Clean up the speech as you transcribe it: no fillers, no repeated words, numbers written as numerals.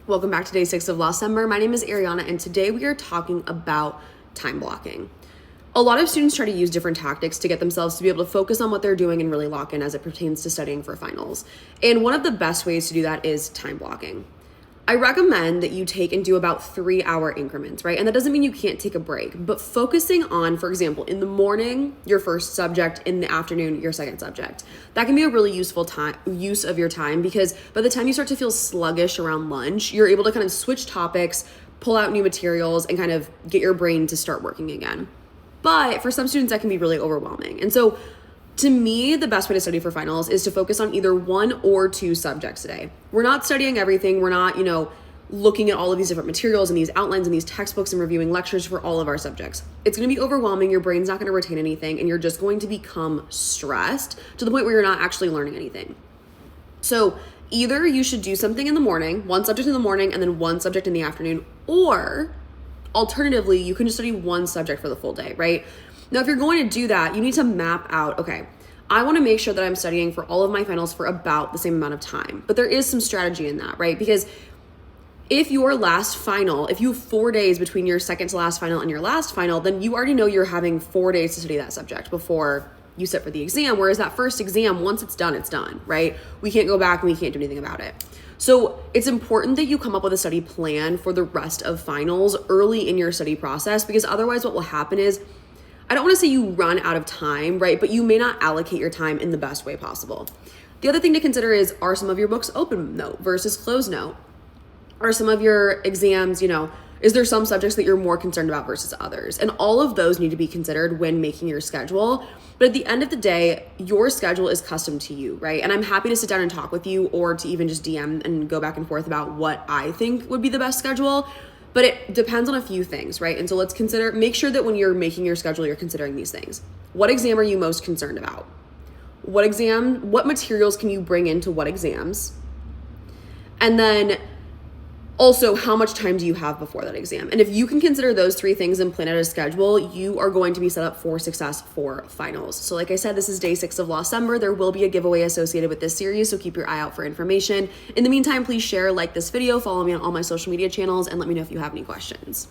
Welcome back to day 6 of Lost Summer. My name is Ariana, and today we are talking about time blocking. A lot of students try to use different tactics to get themselves to be able to focus on what they're doing and really lock in as it pertains to studying for finals. And one of the best ways to do that is time blocking. I recommend that you take and do about 3-hour increments, right? And that doesn't mean you can't take a break, but focusing on, for example, in the morning, your first subject, in the afternoon, your second subject. That can be a really useful use of your time, because by the time you start to feel sluggish around lunch, you're able to kind of switch topics, pull out new materials, and kind of get your brain to start working again. But for some students, that can be really overwhelming. And so to me, the best way to study for finals is to focus on either 1 or 2 subjects a day. We're not studying everything. We're not, looking at all of these different materials and these outlines and these textbooks and reviewing lectures for all of our subjects. It's going to be overwhelming. Your brain's not going to retain anything, and you're just going to become stressed to the point where you're not actually learning anything. So either you should do something in the morning, 1 subject in the morning, and then 1 subject in the afternoon, or alternatively, you can just study 1 subject for the full day, right? Now, if you're going to do that, you need to map out, okay, I want to make sure that I'm studying for all of my finals for about the same amount of time. But there is some strategy in that, right? Because if your last final, if you have 4 days between your second to last final and your last final, then you already know you're having 4 days to study that subject before you sit for the exam. Whereas that first exam, once it's done, right? We can't go back and we can't do anything about it. So it's important that you come up with a study plan for the rest of finals early in your study process, because otherwise what will happen is, I don't want to say you run out of time, right? But you may not allocate your time in the best way possible. The other thing to consider is, are some of your books open note versus closed note? Are some of your exams, is there some subjects that you're more concerned about versus others? And all of those need to be considered when making your schedule. But at the end of the day, your schedule is custom to you, right? And I'm happy to sit down and talk with you, or to even just DM and go back and forth about what I think would be the best schedule. But it depends on a few things, right? And so let's make sure that when you're making your schedule, you're considering these things. What exam are you most concerned about? What materials can you bring into what exams? And then also, how much time do you have before that exam? And if you can consider those 3 things and plan out a schedule, you are going to be set up for success for finals. So like I said, this is day 6 of Lost Summer. There will be a giveaway associated with this series, so keep your eye out for information. In the meantime, please share, like this video, follow me on all my social media channels, and let me know if you have any questions.